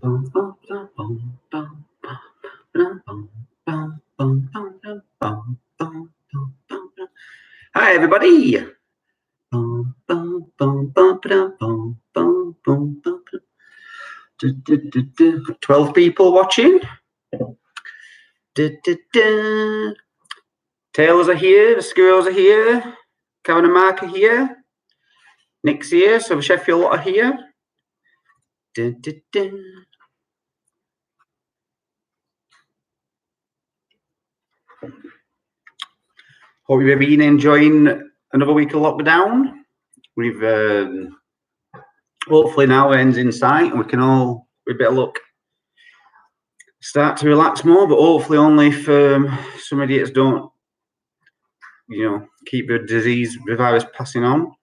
Hi, everybody. 12 people watching. Tails are here, the squirrels are here, Kevin and Mark are here, Nick's here, so the Sheffield lot are here. Hope you've been enjoying another week of lockdown. We've hopefully now ends in sight and we can all, with a bit of luck, start to relax more, but hopefully only if some idiots don't, keep the disease, the virus passing on.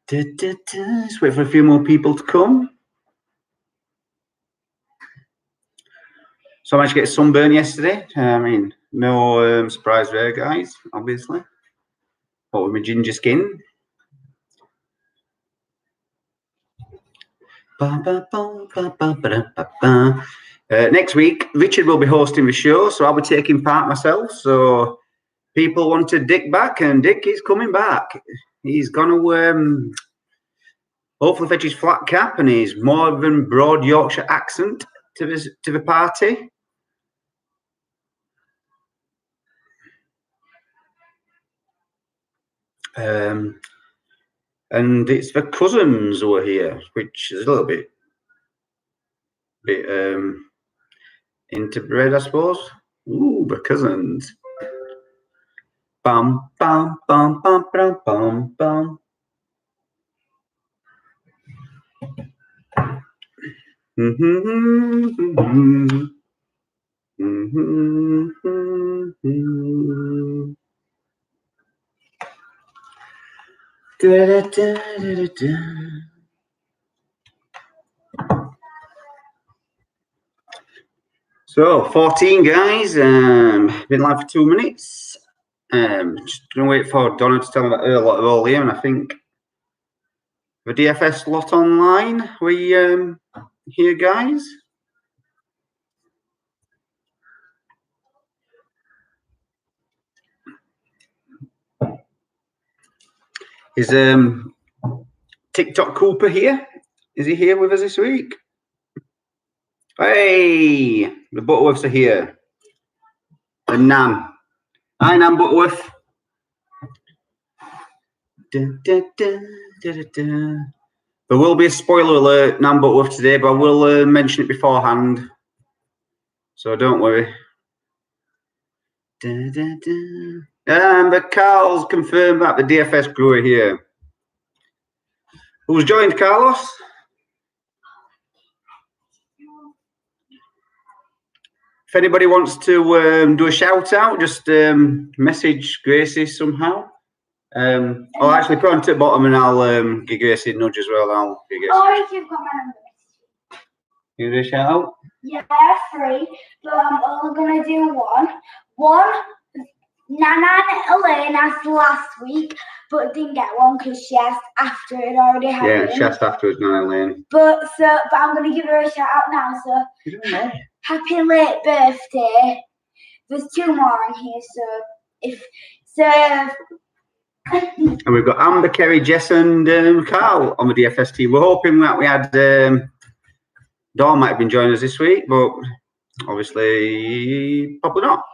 Just wait for a few more people to come. So I managed to get sunburn yesterday. I mean, no surprise there, guys, obviously. But with my ginger skin. Next week, Richard will be hosting the show, so I'll be taking part myself. So people wanted Dick back, and Dick is coming back. He's going to hopefully fetch his flat cap and his more than broad Yorkshire accent to the party. And it's the cousins who are here, which is a little bit interbred, I suppose. Ooh, the cousins. Bum bum bum bum bum bum bum. So 14 guys, been live for 2 minutes. Just gonna wait for Donna to tell me that lot are all here, and I think the DFS lot online. We here, guys. Is TikTok Cooper here? Is he here with us this week? Hey, the Butterworths are here. The Nan. Hi, Nan Butterworth. There will be a spoiler alert, Nan Butterworth, today, but I will mention it beforehand. So don't worry. But Carl's confirmed that the DFS crew are here. Who's joined, Carlos? If anybody wants to do a shout out, just message Gracie somehow. I'll actually put on to the bottom and I'll give Gracie a nudge as well. Or if you've got my number. You do a shout out? Yeah, 3, but I'm only going to do one. Nana Elaine asked last week, but didn't get one because she asked after it already happened. Yeah, she asked afterwards, Nana Elaine. But I'm going to give her a shout out now. So You don't know. happy late birthday. There's 2 more on here, And we've got Amber, Kerry, Jess, and Carl on the DFS team. We're hoping that we had Dawn might have been joining us this week, but obviously probably not.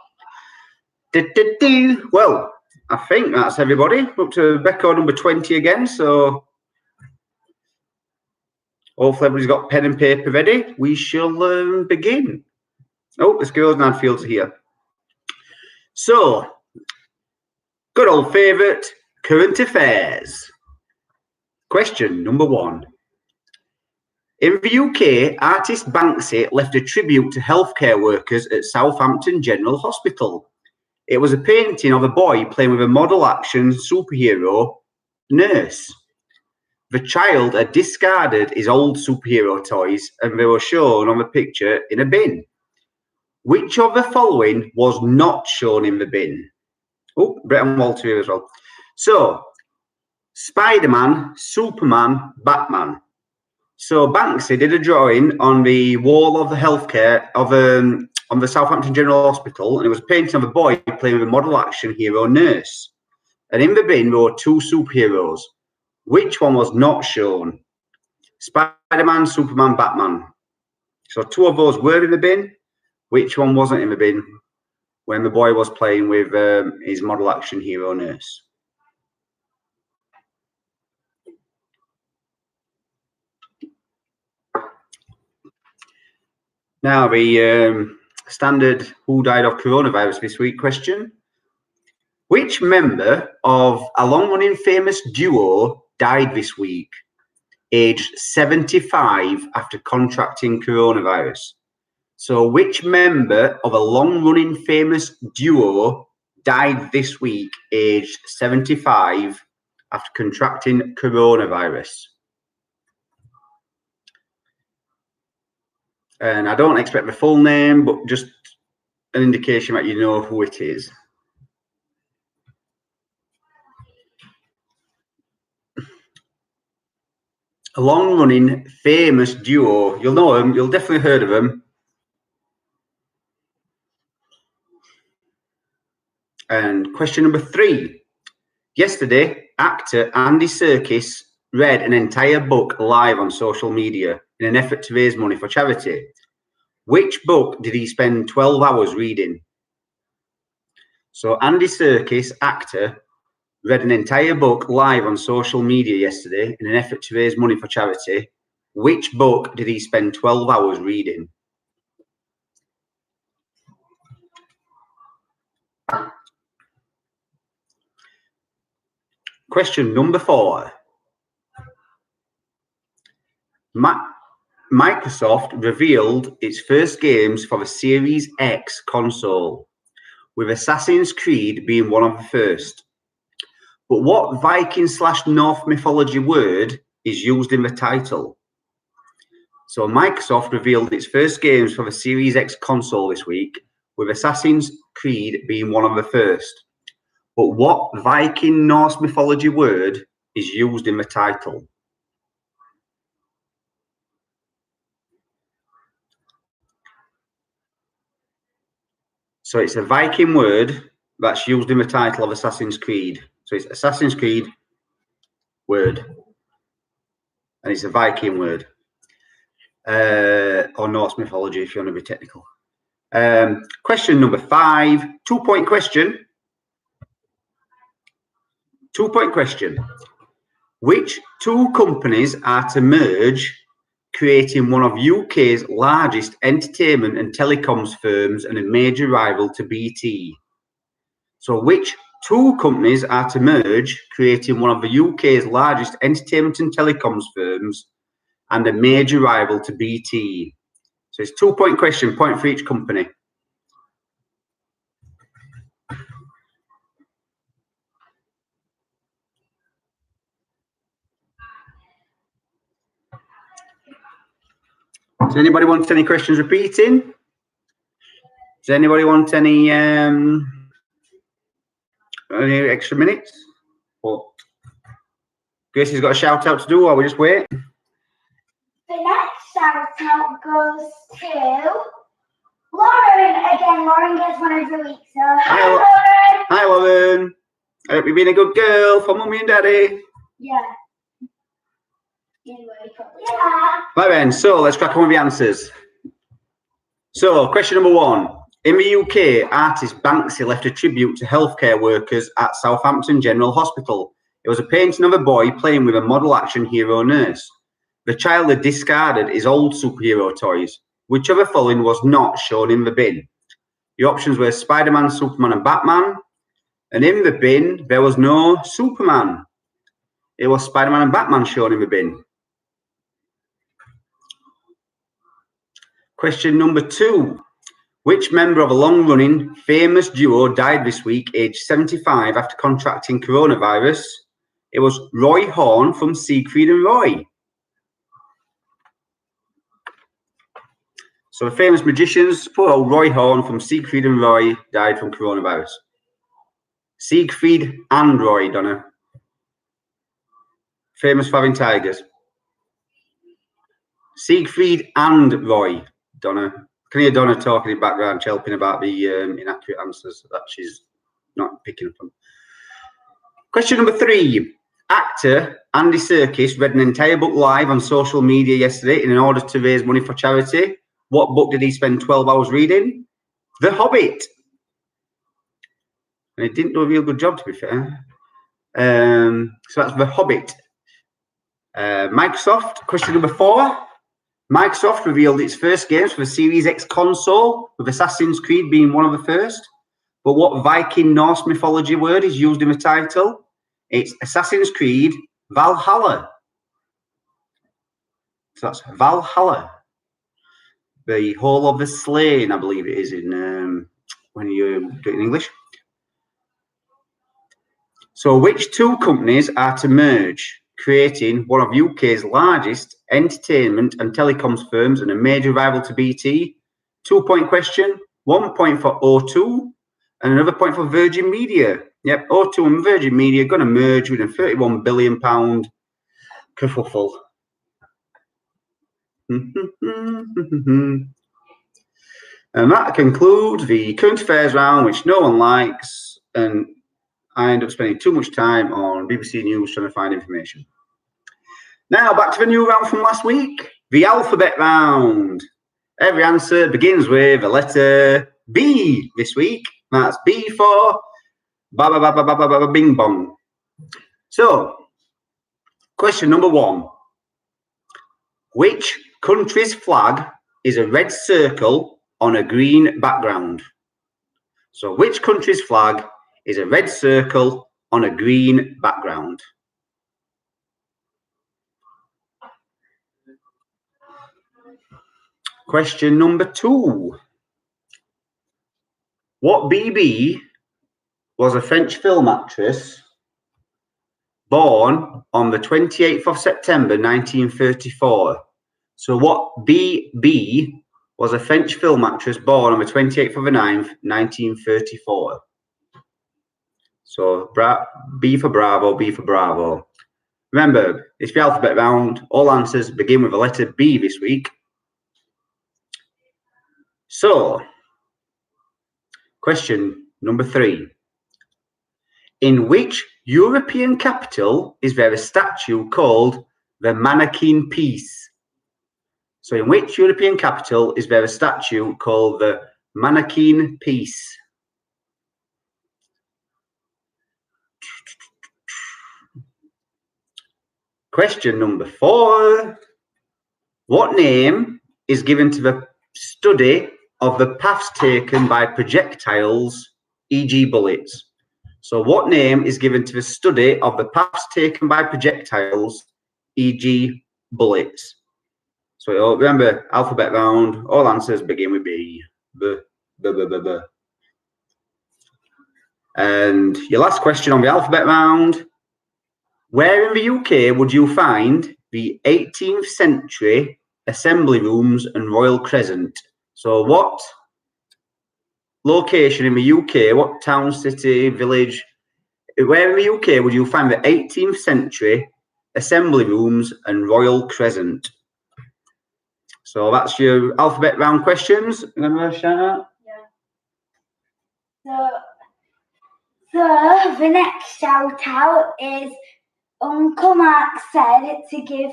Well, I think that's everybody. Up to record number 20 again, so hopefully everybody's got pen and paper ready. We shall begin. Oh, the Skills and Anfields are here. So, good old favourite, current affairs. Question number 1. In the UK, artist Banksy left a tribute to healthcare workers at Southampton General Hospital. It was a painting of a boy playing with a model action superhero nurse. The child had discarded his old superhero toys and they were shown on the picture in a bin. Which of the following was not shown in the bin? Oh, Brett and Walter here as well. So, Spider-Man, Superman, Batman. So Banksy did a drawing on the wall of the healthcare of on the Southampton General Hospital, and it was a painting of a boy playing with a model action hero nurse. And in the bin were two superheroes. Which one was not shown? Spider-Man, Superman, Batman. So two of those were in the bin. Which one wasn't in the bin when the boy was playing with his model action hero nurse? Now, the standard who died of coronavirus this week question. Which member of a long-running famous duo died this week, aged 75 after contracting coronavirus? So which member of a long-running famous duo died this week, aged 75 after contracting coronavirus? And I don't expect the full name, but just an indication that you know who it is. A long-running famous duo. You'll know them. You'll definitely heard of them. And question number 3. Yesterday, actor Andy Serkis read an entire book live on social media in an effort to raise money for charity. Which book did he spend 12 hours reading? So Andy Serkis, actor, read an entire book live on social media yesterday in an effort to raise money for charity. Which book did he spend 12 hours reading? Question number 4. Microsoft revealed its first games for the Series X console, with Assassin's Creed being one of the first. But what Viking/Norse mythology word is used in the title? So Microsoft revealed its first games for the Series X console this week, with Assassin's Creed being one of the first. But what Viking/Norse mythology word is used in the title? So it's a Viking word that's used in the title of Assassin's Creed. So it's Assassin's Creed word. And it's a Viking word. Or Norse mythology, if you want to be technical. Question number 5. 2-point question. 2-point question. Which two companies are to merge, creating one of UK's largest entertainment and telecoms firms and a major rival to BT? So which two companies are to merge, creating one of the UK's largest entertainment and telecoms firms and a major rival to BT? So it's 2-point question, point for each company. Does anybody want any questions repeating? Does anybody want any extra minutes? Or Gracie's got a shout out to do while we just wait. The next shout out goes to Lauren again. Lauren gets one every week. So hi Lauren. Hi Lauren. I hope you've been a good girl for Mummy and Daddy. Yeah. Yeah. Right then, so let's crack on with the answers. So, question number 1. In the UK, artist Banksy left a tribute to healthcare workers at Southampton General Hospital. It was a painting of a boy playing with a model action hero nurse. The child had discarded his old superhero toys. Which of the following was not shown in the bin? The options were Spider-Man, Superman and Batman. And in the bin, there was no Superman. It was Spider-Man and Batman shown in the bin. Question number 2. Which member of a long-running famous duo died this week, aged 75, after contracting coronavirus? It was Roy Horn from Siegfried and Roy. So the famous magicians, poor old Roy Horn from Siegfried and Roy died from coronavirus. Siegfried and Roy, Donna. famous for having tigers? Siegfried and Roy. Donna. Can hear Donna talking in the background, chelping about the inaccurate answers that she's not picking up on. Question number 3. Actor Andy Serkis read an entire book live on social media yesterday in order to raise money for charity. What book did he spend 12 hours reading? The Hobbit. And he didn't do a real good job, to be fair. So that's The Hobbit. Microsoft. Question number 4. Microsoft revealed its first games for the Series X console, with Assassin's Creed being one of the first. But what Viking Norse mythology word is used in the title? It's Assassin's Creed Valhalla. So that's Valhalla. The Hall of the Slain, I believe it is in when you do it in English. So which 2 companies are to merge, creating one of UK's largest entertainment and telecoms firms and a major rival to BT? 2-point question, 1 point for O2 and another point for Virgin Media. Yep, O2 and Virgin Media are going to merge with a £31 billion kerfuffle. And that concludes the current affairs round, which no one likes, and I end up spending too much time on BBC News trying to find information. Now, back to the new round from last week, the alphabet round. Every answer begins with the letter B this week. That's B for ba ba ba ba ba ba ba bing bong. So, question number 1. Which country's flag is a red circle on a green background? So, which country's flag is a red circle on a green background? Question number 2. What BB was a French film actress born on the 28th of September 1934? So what BB was a French film actress born on the 28th of the 9th, 1934? So B for Bravo, B for Bravo. Remember, it's the alphabet round. All answers begin with the letter B this week. So, question number 3. In which European capital is there a statue called the Mannequin Peace? So, in which European capital is there a statue called the Mannequin Peace? Question number 4. What name is given to the study of the paths taken by projectiles, e.g. bullets? So what name is given to the study of the paths taken by projectiles, e.g. bullets? So remember, alphabet round, all answers begin with B. B, B, B, B, B. And your last question on the alphabet round. Where in the UK would you find the 18th century assembly rooms and Royal Crescent? So what location in the UK, what town, city, village, where in the UK would you find the 18th century assembly rooms and Royal Crescent? So that's your alphabet round questions. Remember, shout out? Yeah. So the next shout out is Uncle Mark said to give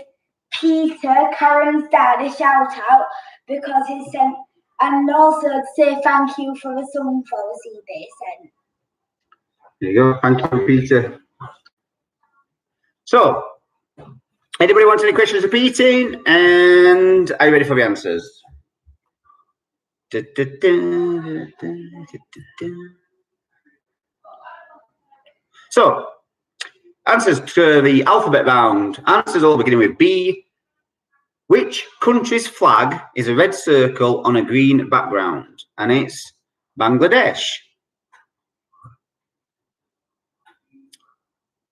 Peter, Karen's dad, a shout out because he sent, and also to say thank you for the sunflower seed they sent. There you go. Thank you, Peter. So, anybody want any questions repeating? And are you ready for the answers? So, answers to the alphabet round. Answers all beginning with B. Which country's flag is a red circle on a green background? And it's Bangladesh.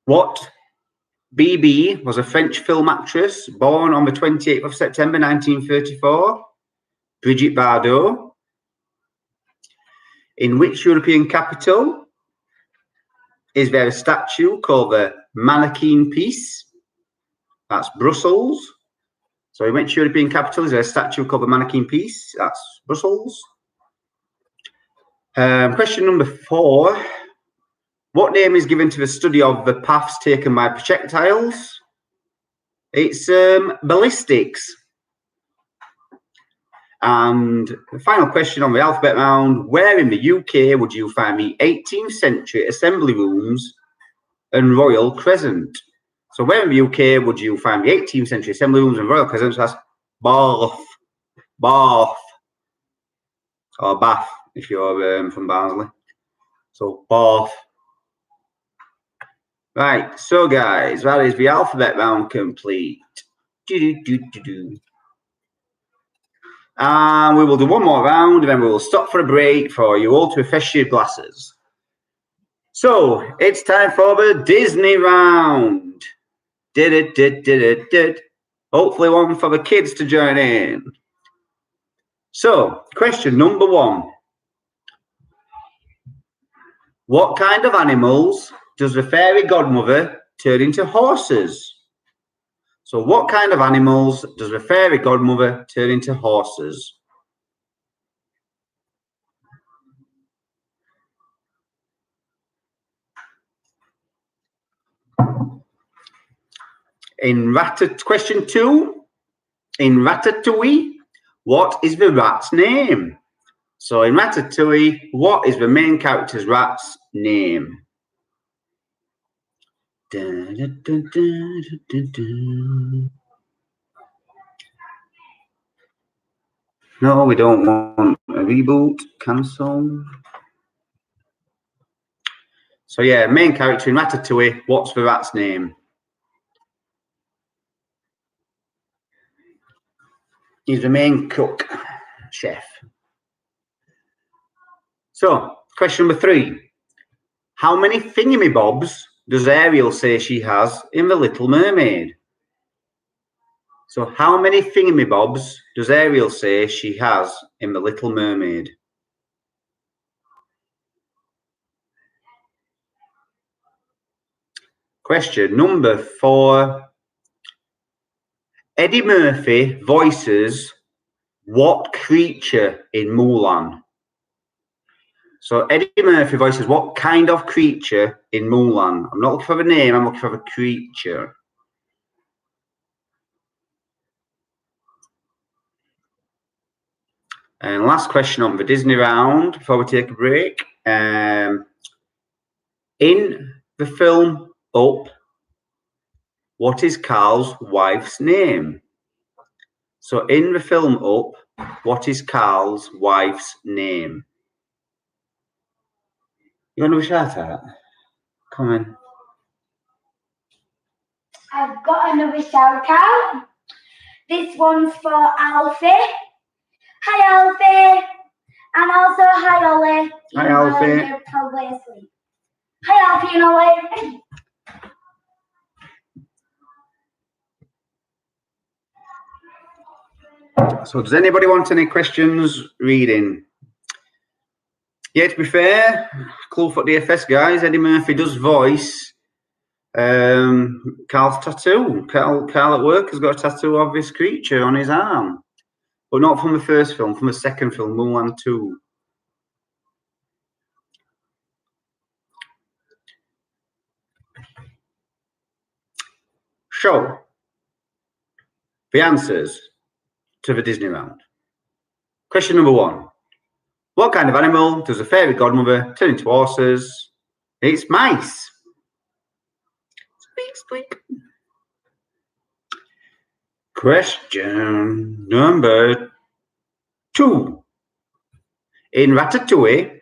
What BB was a French film actress born on the 28th of September 1934? Brigitte Bardot. In which European capital is there a statue called the Mannequin Peace? That's Brussels. So in which European capital is there a statue called the Mannequin Peace? That's Brussels. Question number 4. What name is given to the study of the paths taken by projectiles? It's ballistics. And the final question on the alphabet round, where in the UK would you find the 18th century assembly rooms and Royal Crescent? So where in the UK would you find the 18th century assembly rooms and Royal Crescent? So that's Bath. Or Bath, if you're from Barnsley. So Bath. Right, so guys, that is the alphabet round complete. And we will do one more round and then we will stop for a break for you all to refresh your glasses. So it's time for the Disney round. Hopefully one for the kids to join in. So question number 1. What kind of animals does the fairy godmother turn into horses? So what kind of animals does the fairy godmother turn into horses? Question 2. In Ratatouille, what is the rat's name? So in Ratatouille, what is the main character's rat's name? No, we don't want a reboot. Cancel. So yeah, main character in Ratatouille, what's the rat's name? He's the main cook, chef. So, question number 3. How many thingamybobs does Ariel say she has in The Little Mermaid? So how many thingamybobs does Ariel say she has in The Little Mermaid? Question number 4. Eddie Murphy voices what creature in Mulan? So Eddie Murphy voices what kind of creature in Mulan? I'm not looking for the name, I'm looking for the creature. And last question on the Disney round before we take a break. In the film Up, what is Carl's wife's name? So in the film Up, what is Carl's wife's name? You want to shout out? Come on. I've got another shout out. This one's for Alfie. Hi, Alfie. And also, hi, Ollie. Hi, Alfie. You're probably asleep. Hi, Alfie and Ollie. So does anybody want any questions reading? Yeah, to be fair, Clubfoot DFS guys, Eddie Murphy does voice Carl's tattoo. Carl at work has got a tattoo of this creature on his arm. But not from the first film, from the second film, Mulan 2. So, the answers to the Disney round. Question number 1. What kind of animal does a fairy godmother turn into horses? It's mice. Squeak, squeak. Question number 2. In Ratatouille,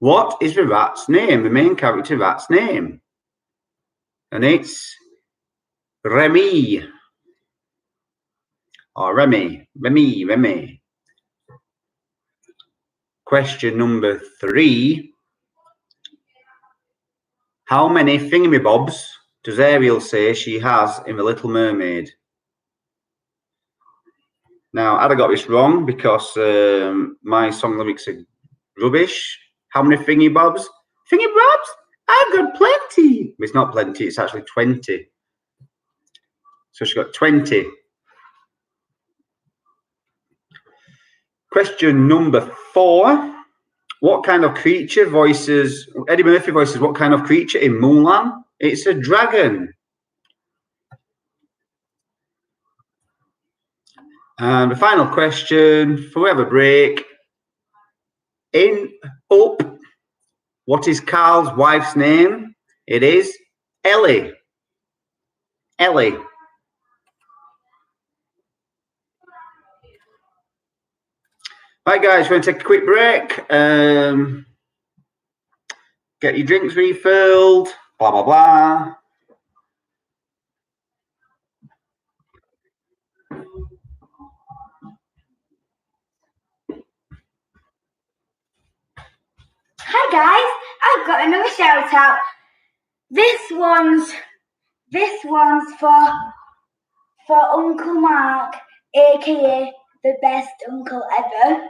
what is the rat's name, the main character rat's name? And it's Remy. Or Remy. Question number 3. How many thingamybobs does Ariel say she has in The Little Mermaid? Now, had I got this wrong because my song lyrics are rubbish. How many thingamybobs? Thingamybobs? I've got plenty. It's not plenty, it's actually 20. So she's got 20. Question number 4. What kind of creature voices, Eddie Murphy voices what kind of creature in Mulan? It's a dragon. And the final question, forever break. In Up, what is Carl's wife's name? It is Ellie. Ellie. Right, guys, we're going to take a quick break. Get your drinks refilled, blah, blah, blah. Hi guys, I've got another shout out. This one's for Uncle Mark, aka the best uncle ever.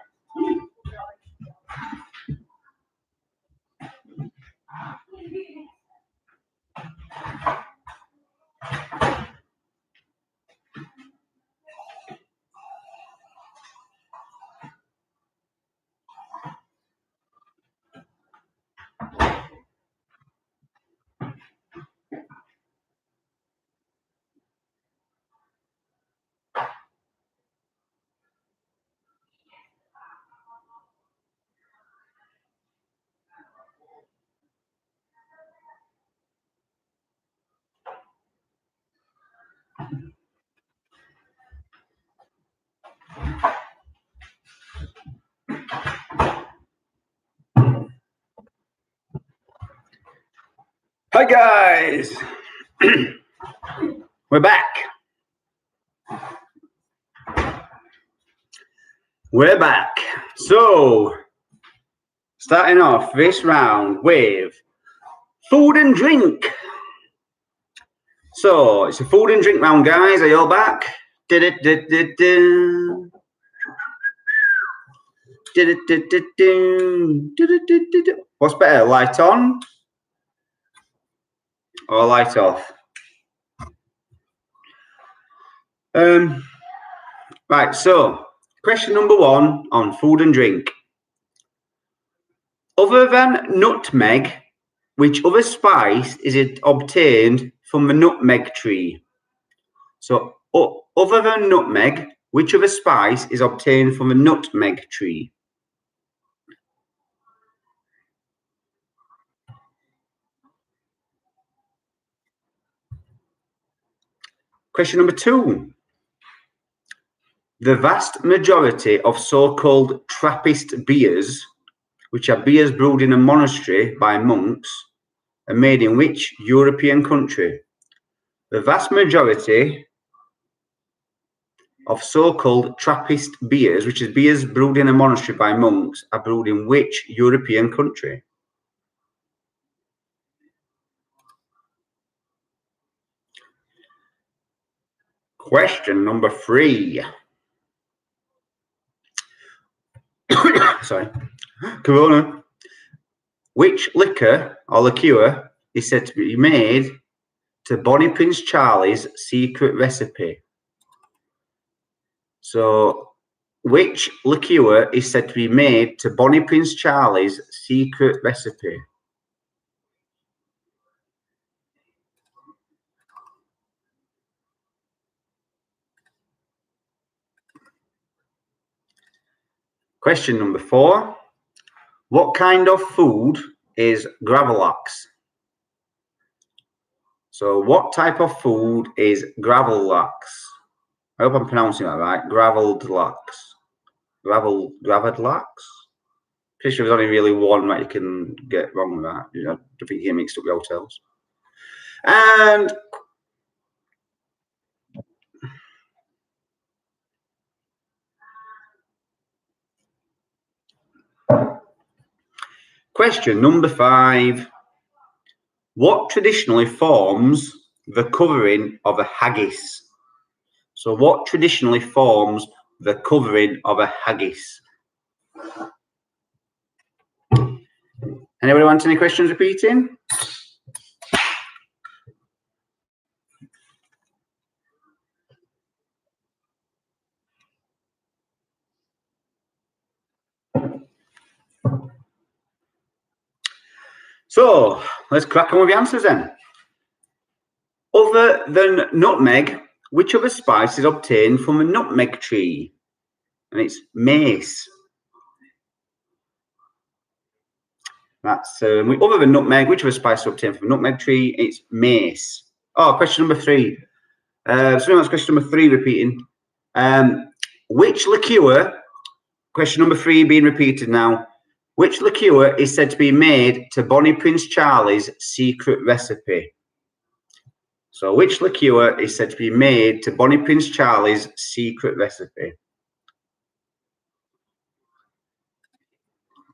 Hi guys, we're back. We're back. So, starting off this round with food and drink. So, it's a food and drink round, guys. Are you all back? What's better, light on or light off? Right, so question number 1 on food and drink. Other than nutmeg, which other spice is it obtained from the nutmeg tree? So, other than nutmeg, which other spice is obtained from the nutmeg tree? Question number 2. The vast majority of so-called Trappist beers, which are beers brewed in a monastery by monks, are made in which European country? The vast majority of so-called Trappist beers, which is beers brewed in a monastery by monks, are brewed in which European country? Question number 3. Sorry. Corona. Which liquor or liqueur is said to be made to Bonnie Prince Charlie's secret recipe? So, which liqueur is said to be made to Bonnie Prince Charlie's secret recipe? Question number 4. What kind of food is gravlax? So, what type of food is gravlax? I hope I'm pronouncing that right. Gravlax. Gravlax? Pretty sure there's only really one that you can get wrong with that. You know, I don't think you mixed up the hotels. And question number 5. What traditionally forms the covering of a haggis? So what traditionally forms the covering of a haggis? Anybody want any questions repeating? So let's crack on with the answers then. Other than nutmeg, which other spice is obtained from a nutmeg tree? And it's mace. That's other than nutmeg, which other spice is obtained from a nutmeg tree? It's mace. Oh, question number 3. So that's question number 3 repeating. Which liqueur? Question number 3 being repeated now. Which liqueur is said to be made to Bonnie Prince Charlie's secret recipe? So, which liqueur is said to be made to Bonnie Prince Charlie's secret recipe?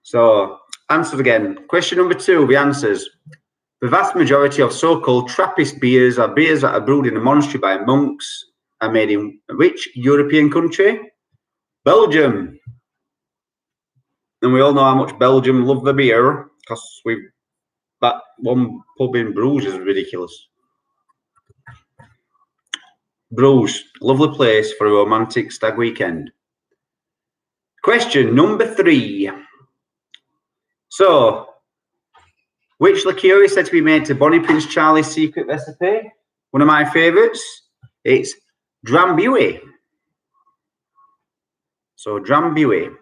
So, answers again. Question number 2, the answers. The vast majority of so-called Trappist beers are beers that are brewed in a monastery by monks and made in which European country? Belgium. And we all know how much Belgium love the beer, because that one pub in Bruges is ridiculous. Bruges, lovely place for a romantic stag weekend. Question number 3. So, which liqueur is said to be made to Bonnie Prince Charlie's secret recipe? One of my favourites. It's Drambuie. So, Drambuie.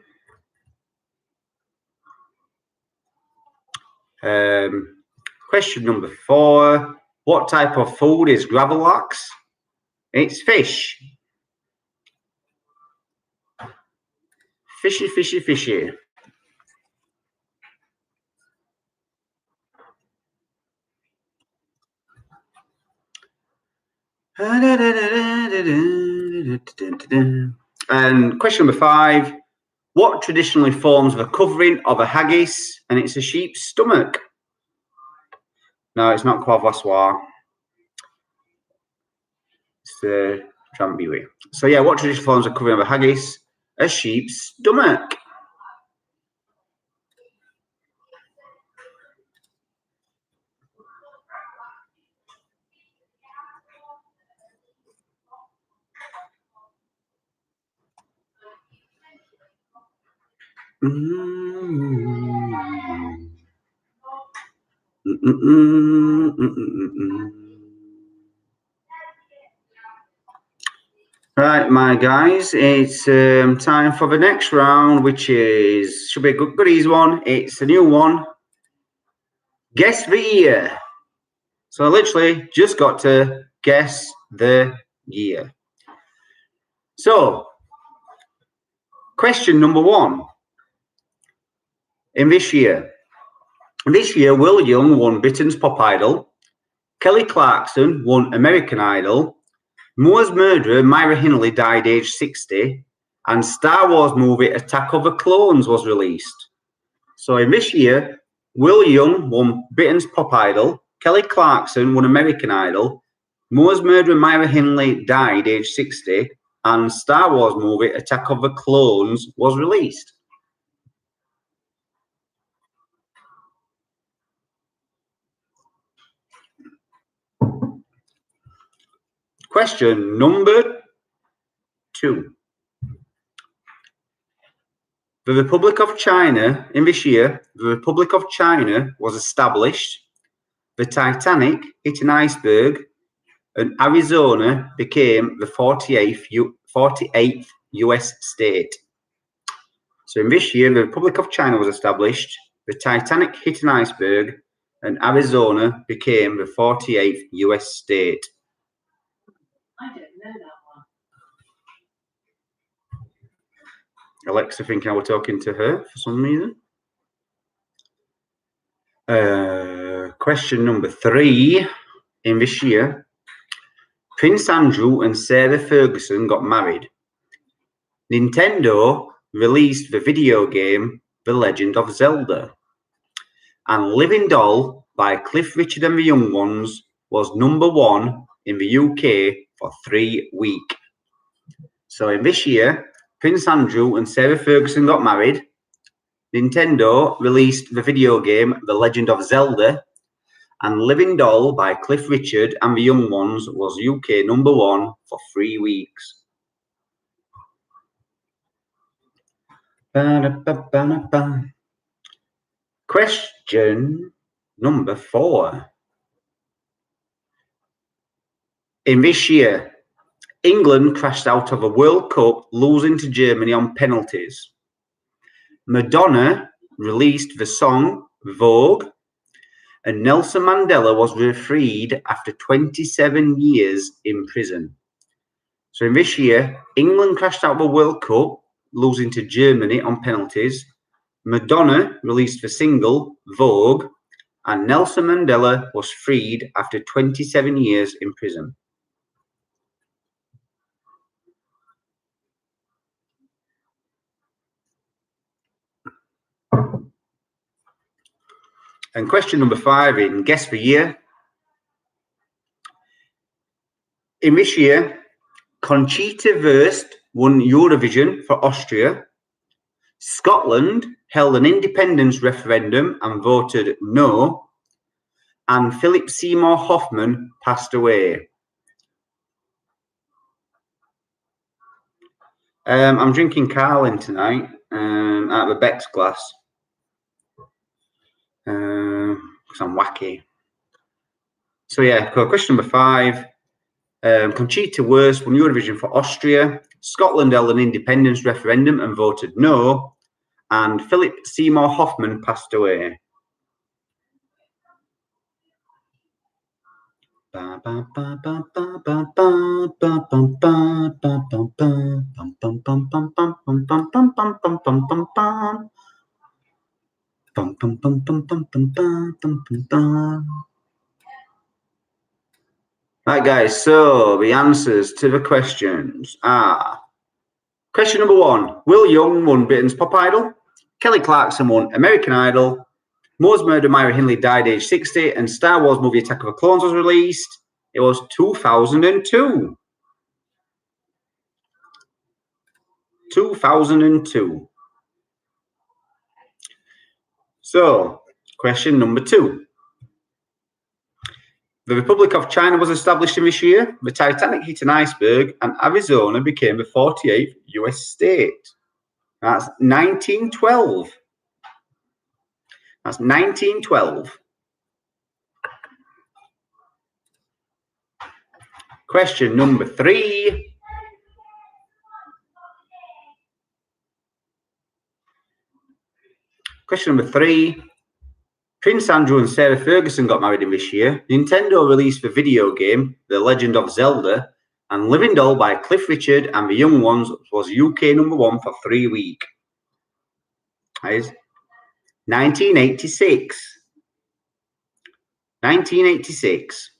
Question number 4. What type of food is gravlax? It's fish. Fishy, fishy, fishy. And question number 5. What traditionally forms the covering of a haggis? And it's a sheep's stomach. No, it's not Coivre. It's the Drambuie. So yeah, what traditional forms of covering of a haggis? A sheep's stomach. Right, my guys, it's time for the next round, which should be a good easy one. It's a new one. Guess the year. So I literally just got to guess the year. So, question number 1. In this year, Will Young won Britain's Pop Idol. Kelly Clarkson won American Idol. Moore's murderer Myra Hindley died aged 60. And Star Wars movie Attack of the Clones was released. So in this year, Will Young won Britain's Pop Idol. Kelly Clarkson won American Idol. Moore's murderer Myra Hindley died aged 60. And Star Wars movie Attack of the Clones was released. Question number 2. The Republic of China, in this year, the Republic of China was established. The Titanic hit an iceberg, and Arizona became the 48th US state. So in this year, the Republic of China was established. The Titanic hit an iceberg, and Arizona became the 48th US state. I didn't know that one. Alexa thinking I was talking to her for some reason. Question number 3. In this year, Prince Andrew and Sarah Ferguson got married. Nintendo released the video game The Legend of Zelda. And Living Doll by Cliff Richard and the Young Ones was #1 in the UK for 3 weeks. So in this year, Prince Andrew and Sarah Ferguson got married. Nintendo released the video game The Legend of Zelda, and Living Doll by Cliff Richard and the Young Ones was UK #1 for 3 weeks. Question number 4. In this year, England crashed out of a World Cup, losing to Germany on penalties. Madonna released the song Vogue, and Nelson Mandela was freed after 27 years in prison. So in this year, England crashed out of a World Cup, losing to Germany on penalties. Madonna released the single Vogue, and Nelson Mandela was freed after 27 years in prison. And question number 5 in Guess the Year. In this year, Conchita Wurst won Eurovision for Austria. Scotland held an independence referendum and voted no. And Philip Seymour Hoffman passed away. I'm drinking Carling tonight out of a Beck's glass. Because I'm wacky. So yeah, question number 5. Conchita Wurst won Eurovision for Austria. Scotland held an independence referendum and voted no. And Philip Seymour Hoffman passed away. Right, guys, so the answers to the questions are: question number 1, Will Young won Britain's Pop Idol. Kelly Clarkson won American Idol. Moore's Murder, Myra Hindley died age 60, and Star Wars movie Attack of the Clones was released. It was 2002. 2002. So, question number 2. The Republic of China was established in this year. The Titanic hit an iceberg, and Arizona became the 48th US state. That's 1912. That's 1912. Question number 3. Question number 3. Prince Andrew and Sarah Ferguson got married in this year. Nintendo released the video game The Legend of Zelda, and Living Doll by Cliff Richard and the Young Ones was UK number 1 for 3 weeks. 1986. 1986.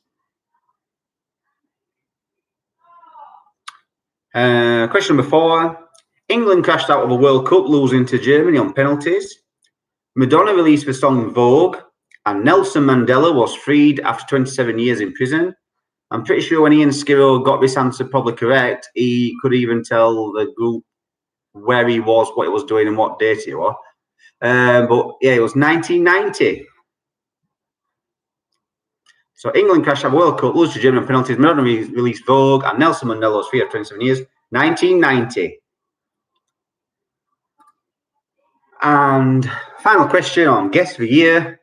Question number 4. England crashed out of a World Cup, losing to Germany on penalties. Madonna released the song Vogue, and Nelson Mandela was freed after 27 years in prison. I'm pretty sure when Ian Skirrow got this answer probably correct, he could even tell the group where he was, what he was doing, and what date it was. But yeah, it was 1990. So England crashed out of World Cup, lose to Germany on penalties. Madonna released Vogue, and Nelson Mandela was free after 27 years. 1990. And final question on Guess the Year.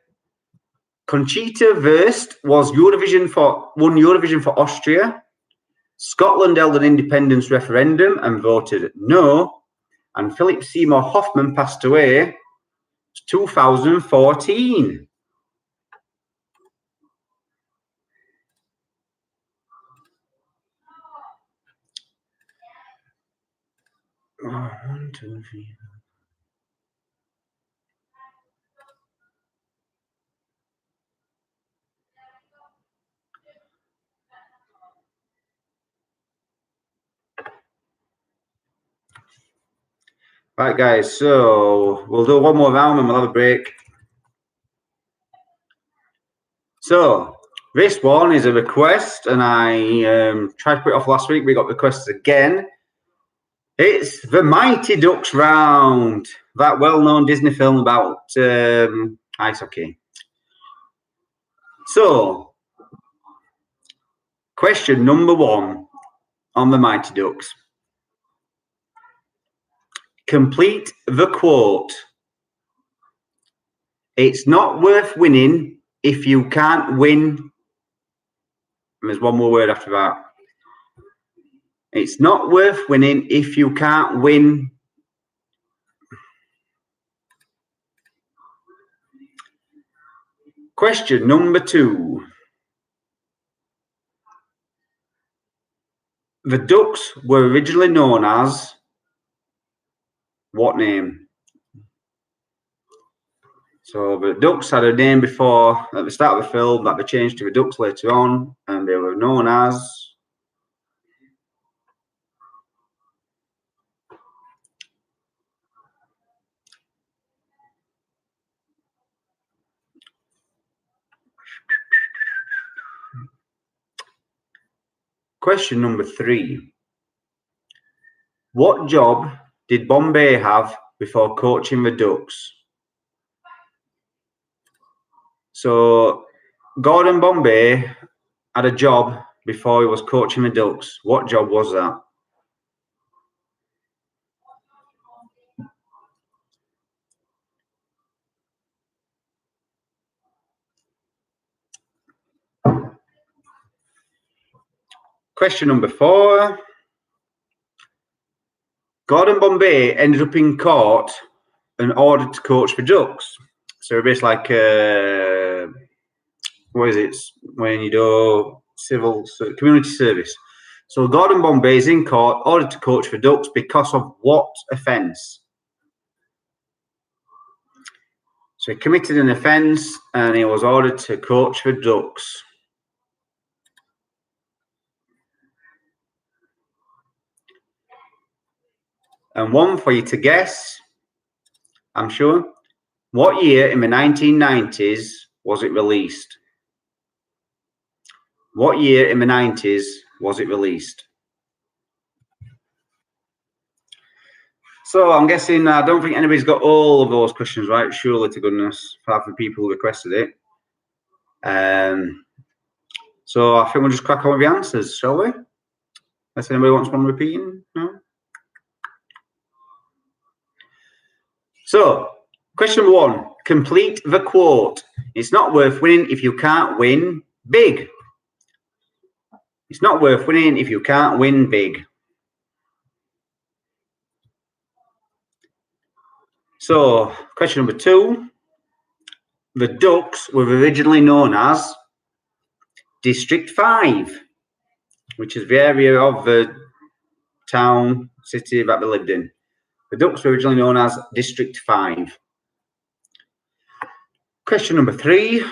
Conchita Wurst won Eurovision for Austria. Scotland held an independence referendum and voted no. And Philip Seymour Hoffman passed away 2014. Oh, 1, 2, 3. Right, guys, so we'll do one more round and we'll have a break. So this one is a request, and I tried to put it off last week. We got requests again. It's the Mighty Ducks round, that well-known Disney film about ice hockey. So, question number 1 on the Mighty Ducks. Complete the quote. It's not worth winning if you can't win. And there's one more word after that. It's not worth winning if you can't win. Question number 2. The Ducks were originally known as what name? So the Ducks had a name before at the start of the film that they changed to the Ducks later on, and they were known as. Question number 3. What job did Bombay have before coaching the Ducks? So Gordon Bombay had a job before he was coaching the Ducks. What job was that? Question number 4. Gordon Bombay ended up in court and ordered to coach the Ducks. So basically like, what is it, when you do community service. So Gordon Bombay is in court, ordered to coach for Ducks because of what offence? So he committed an offence and he was ordered to coach for Ducks. And one for you to guess, I'm sure. What year in the 1990s was it released? What year in the 90s was it released? So I'm guessing, I don't think anybody's got all of those questions right, surely to goodness, apart from people who requested it. So I think we'll just crack on with the answers, shall we? Unless anybody wants one repeating? No? So, question number 1. Complete the quote. It's not worth winning if you can't win big. It's not worth winning if you can't win big. So, question number 2. The Ducks were originally known as District 5, which is the area of the town, city that they lived in. The Ducks were originally known as District 5. Question number 3.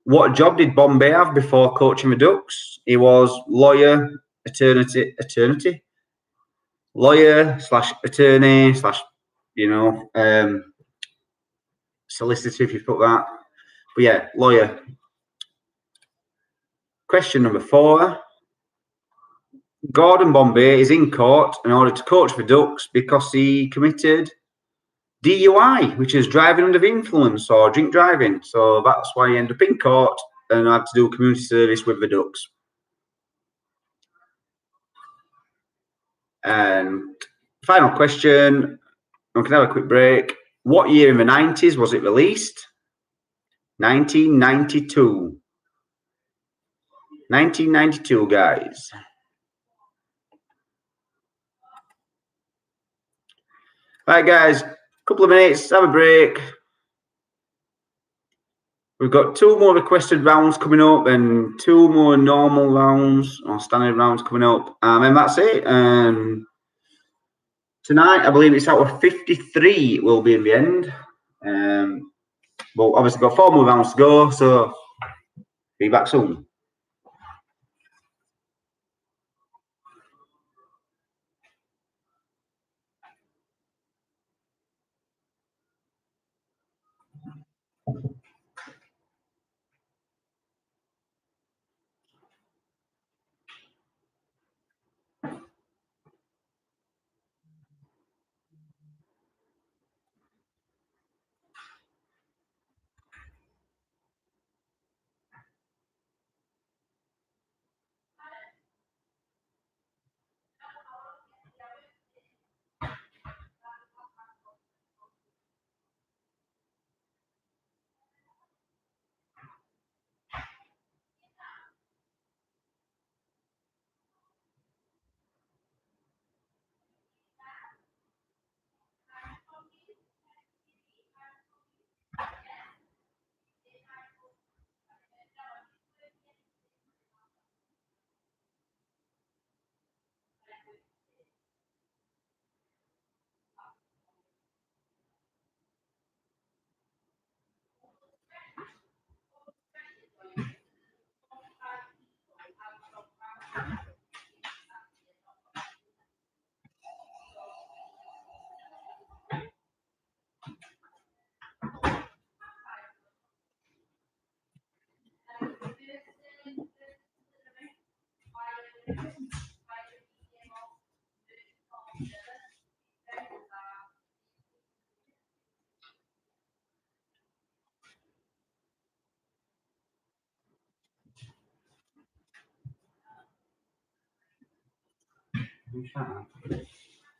What job did Bombay have before coaching the Ducks? He was lawyer, lawyer / attorney / solicitor, if you put that. But yeah, lawyer. Question number 4. Gordon Bombay is in court in order to coach the Ducks because he committed DUI, which is driving under the influence or drink driving. So that's why he ended up in court and had to do community service with the Ducks. And final question, we can have a quick break. What year in the 90s was it released? 1992. 1992, guys. Right, guys, couple of minutes, have a break. We've got 2 more requested rounds coming up and 2 more normal rounds or standard rounds coming up. And that's it. Tonight, I believe it's out of 53 will be in the end. But obviously got 4 more rounds to go, so be back soon.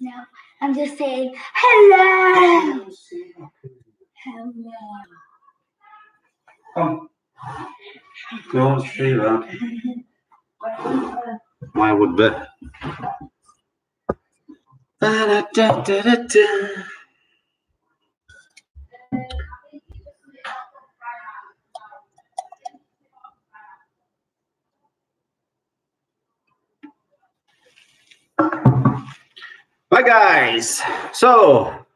No, I'm just saying hello. Hello. Come. Don't see that. Why would be? Right, guys. So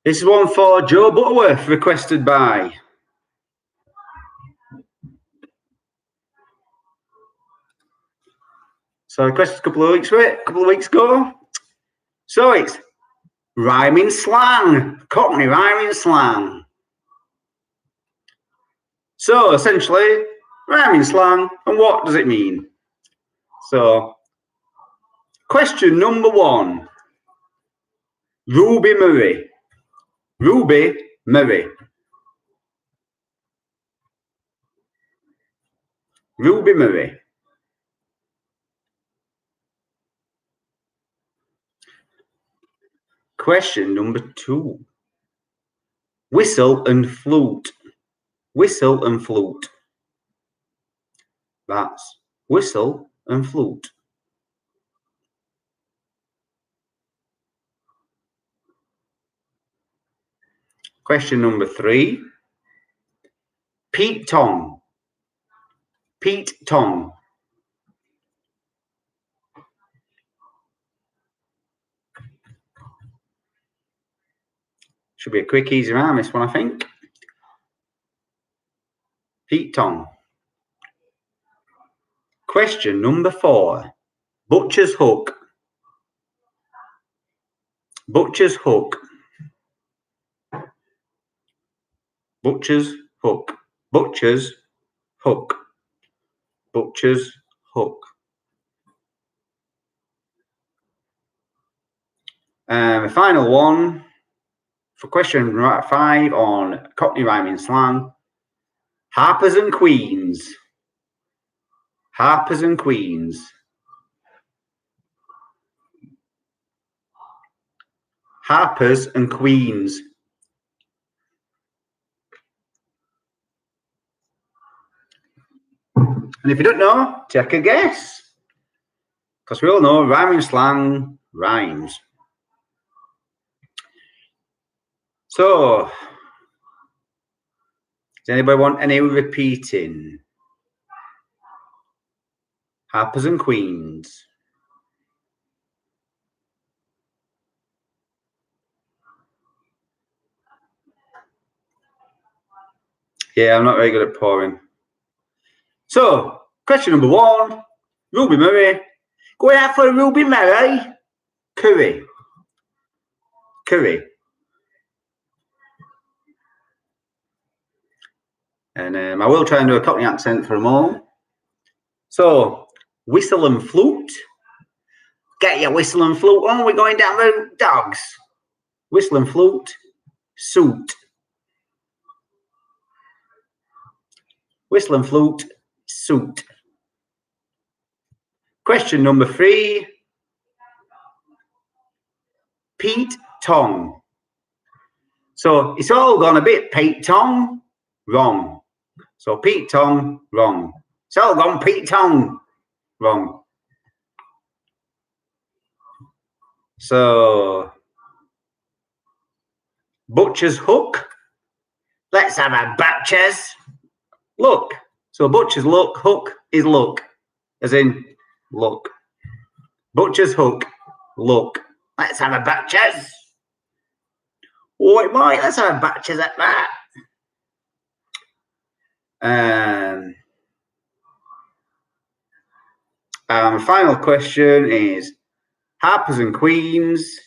this is one for Joe Butterworth, requested by. So I requested a couple of weeks ago. So it's rhyming slang, Cockney rhyming slang. So essentially, rhyming slang, and what does it mean? So, question number 1. Ruby Murray. Ruby Murray. Ruby Murray. Question number 2. Whistle and flute. Whistle and flute. That's whistle and flute. Question number 3. Pete Tong. Pete Tong. Should be a quick, easy round, this one, I think. Pete Tong. Question number 4. Butcher's hook. Butcher's hook. Butcher's hook. Butcher's hook. Butcher's hook. The final one for question 5 on Cockney rhyming slang. Harpers and Queens. Harpers and Queens. Harpers and Queens. And if you don't know, take a guess. Because we all know rhyming slang rhymes. So, does anybody want any repeating? Harpers and Queens. Yeah, I'm not very good at pouring. So, question number 1, Ruby Murray. Going out for a Ruby Murray? Curry. Curry. And I will try and do a Cockney accent for them all. So, whistle and flute. Get your whistle and flute on, we're going down the dogs. Whistle and flute. Suit. Whistle and flute. Suit. Question number 3. Pete Tong. So it's all gone a bit Pete Tong, wrong. So Pete Tong, wrong. It's all gone Pete Tong, wrong. So butcher's hook. Let's have a butcher's look. So butcher's look, hook is look, as in look. Butcher's hook, look. Let's have a butcher's. Oh, it might. Let's have a butcher's at that. Final question is Harpers and Queens.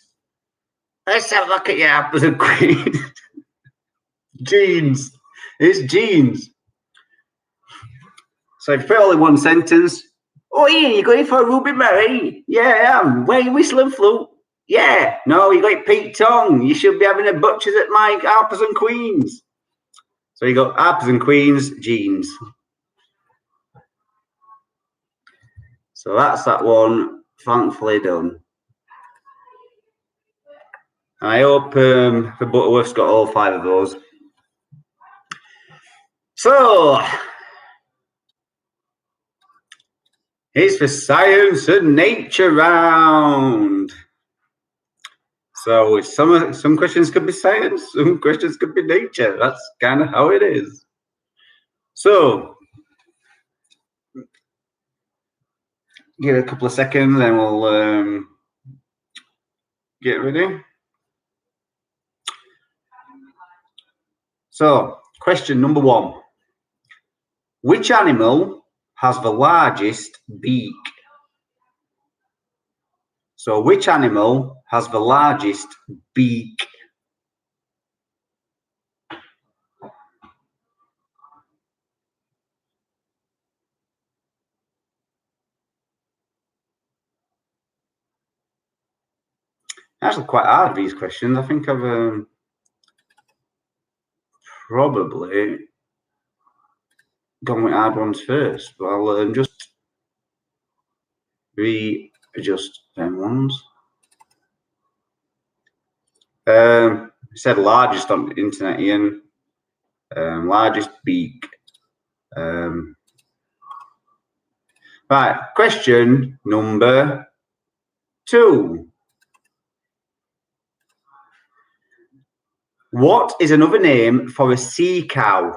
Let's have a look at your Harpers and Queens. Jeans. It's jeans. So if you put it all in one sentence. Oh, yeah, you're going for a Ruby Murray? Yeah, I am. Where you whistle and flute? Yeah. No, you got Pete Tong. You should be having a butcher's at my Harpers and Queens. So you got Harpers and Queens, jeans. So that's that one thankfully done. I hope the Butterworth's got all 5 of those. So, here's the science and nature round. So some questions could be science, some questions could be nature. That's kind of how it is. So, give it a couple of seconds and we'll get ready. So, question number 1. Which animal has the largest beak? So, which animal has the largest beak? Actually, quite hard, these questions. I think I've probably gone with hard ones first, but I'll just readjust them ones. It said largest on the internet, Ian. Largest beak. Right, question number 2. What is another name for a sea cow?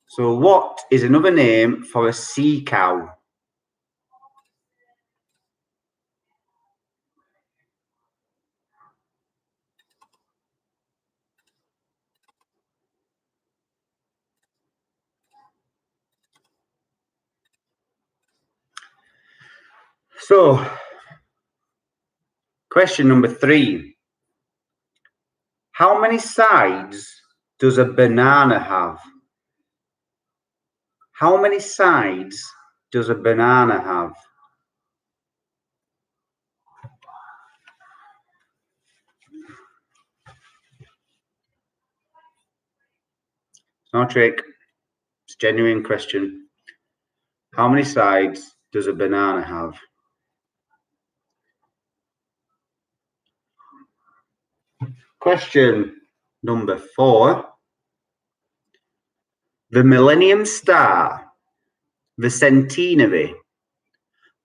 So what is another name for a sea cow? So, question number 3. How many sides does a banana have? How many sides does a banana have? No trick. It's a genuine question. How many sides does a banana have? Question number 4. The Millennium Star, the Centenary,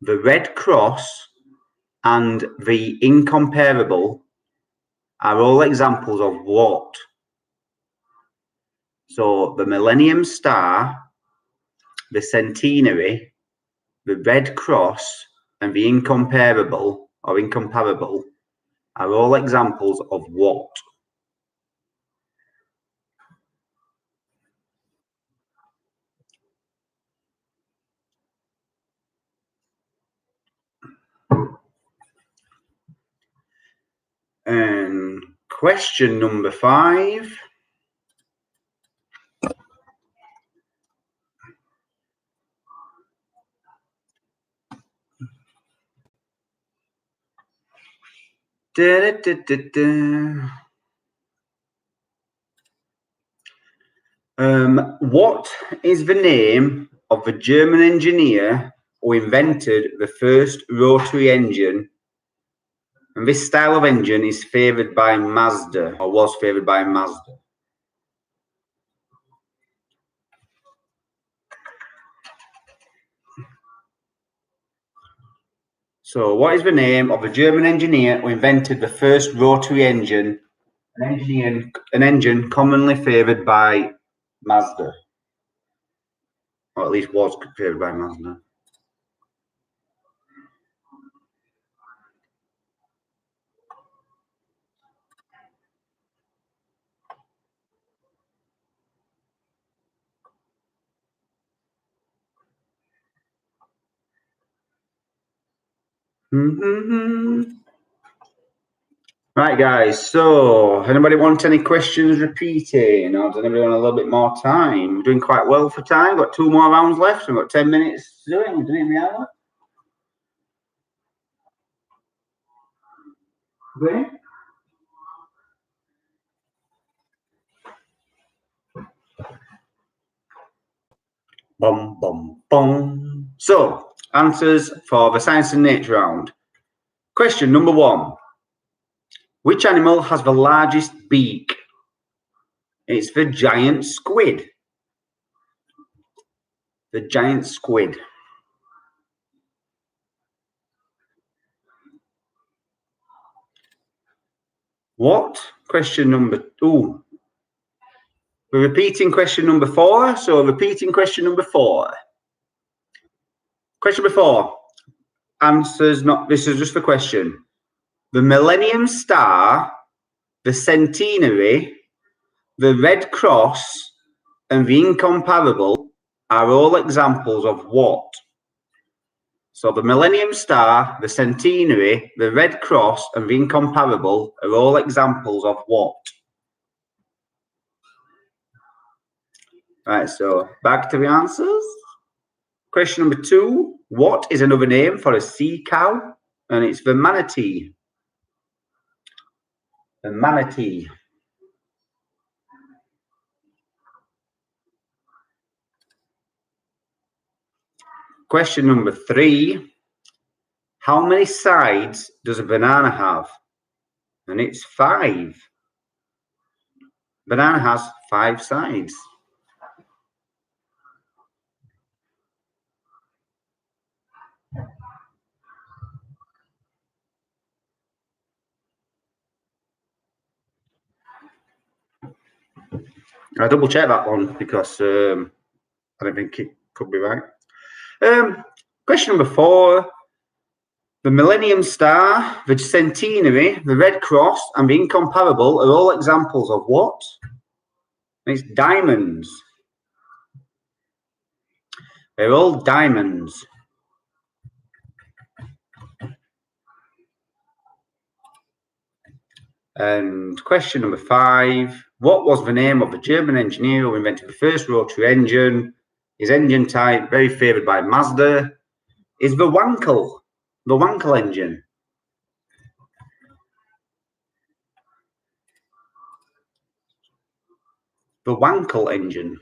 the Red Cross, and the Incomparable are all examples of what? So the Millennium Star, the Centenary, the Red Cross, and the Incomparable are all examples of what? And question number 5. What is the name of the German engineer who invented the first rotary engine? And this style of engine is favoured by Mazda, or was favoured by Mazda. So, what is the name of the German engineer who invented the first rotary engine? An engine commonly favoured by Mazda, or at least was favoured by Mazda. Right, guys, so anybody want any questions repeating, or does anybody want a little bit more time? We're doing quite well for time. Got 2 more rounds left. We've got 10 minutes to do it. We're doing it in the hour. Okay. Bum, bum, bum. So, Answers for the science and nature round. Question number 1. Which animal has the largest beak? It's the giant squid. The giant squid. What? Question number 2. We're repeating question number 4. So repeating question number 4. Question number 4. Answers not. This is just the question. The Millennium Star, the Centenary, the Red Cross, and the Incomparable are all examples of what? So the Millennium Star, the Centenary, the Red Cross, and the Incomparable are all examples of what? Right, so back to the answers. Question number 2. What is another name for a sea cow? And it's the manatee. The manatee. Question number 3. How many sides does a banana have? And it's 5. Banana has 5 sides. I double check that one because I don't think it could be right. Question number 4. The Millennium Star, the Centenary, the Red Cross, and the Incomparable are all examples of what? It's diamonds. They're all diamonds. And question number 5. What was the name of the German engineer who invented the first rotary engine? His engine type, very favoured by Mazda, is the Wankel. The Wankel engine. The Wankel engine.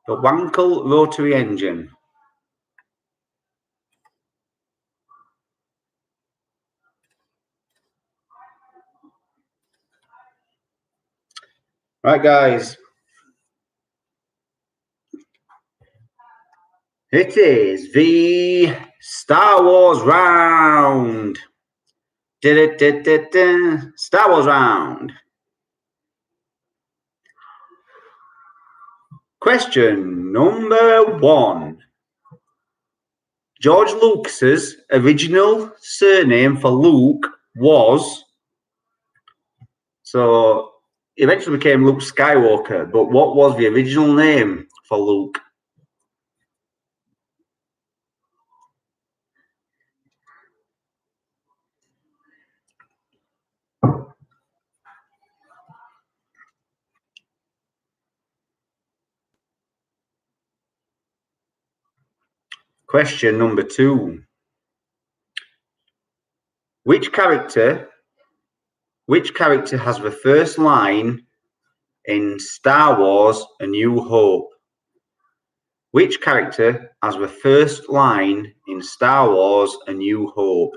The Wankel rotary engine. Right, guys. It is the Star Wars round. Star Wars round. Question number 1. George Lucas's original surname for Luke was, so he eventually became Luke Skywalker, but what was the original name for Luke? Question number 2. Which character has the first line in Star Wars A New Hope? Which character has the first line in Star Wars A New Hope?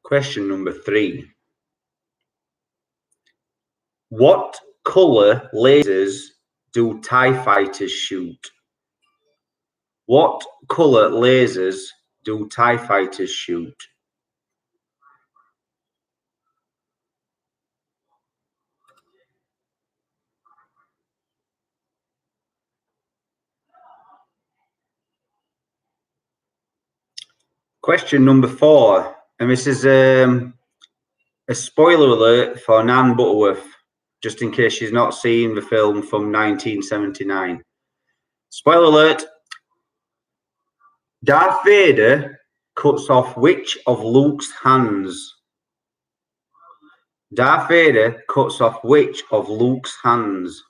Question number 3. What colour lasers do TIE fighters shoot? What colour lasers do TIE fighters shoot? Question number 4, and this is a spoiler alert for Nan Butterworth, just in case she's not seen the film from 1979. Spoiler alert. Darth Vader cuts off which of Luke's hands? Darth Vader cuts off which of Luke's hands?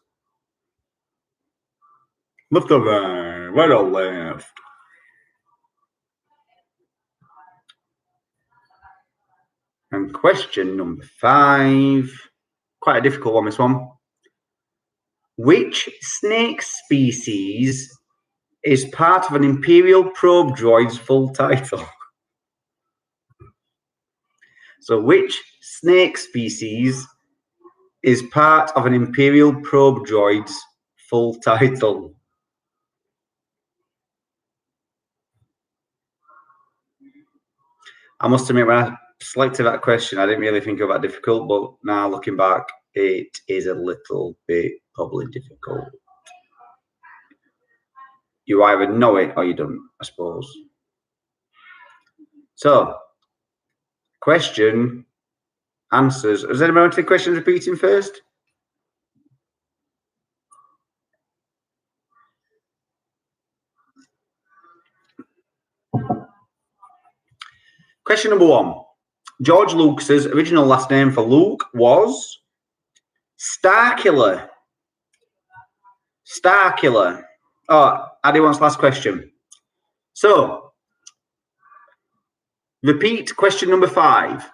Left or right? Right or left? And question number 5, quite a difficult one, this one. Which snake species is part of an Imperial probe droid's full title? So which snake species is part of an Imperial probe droid's full title? I must admit, when I selected that question, I didn't really think it was that difficult, but now looking back, it is a little bit probably difficult. You either know it or you don't, I suppose. So, question, answers. Does anybody want to take questions repeating first? Question number 1. George Lucas's original last name for Luke was Starkiller. Starkiller. Oh, Addy wants last question. So, repeat question number 5.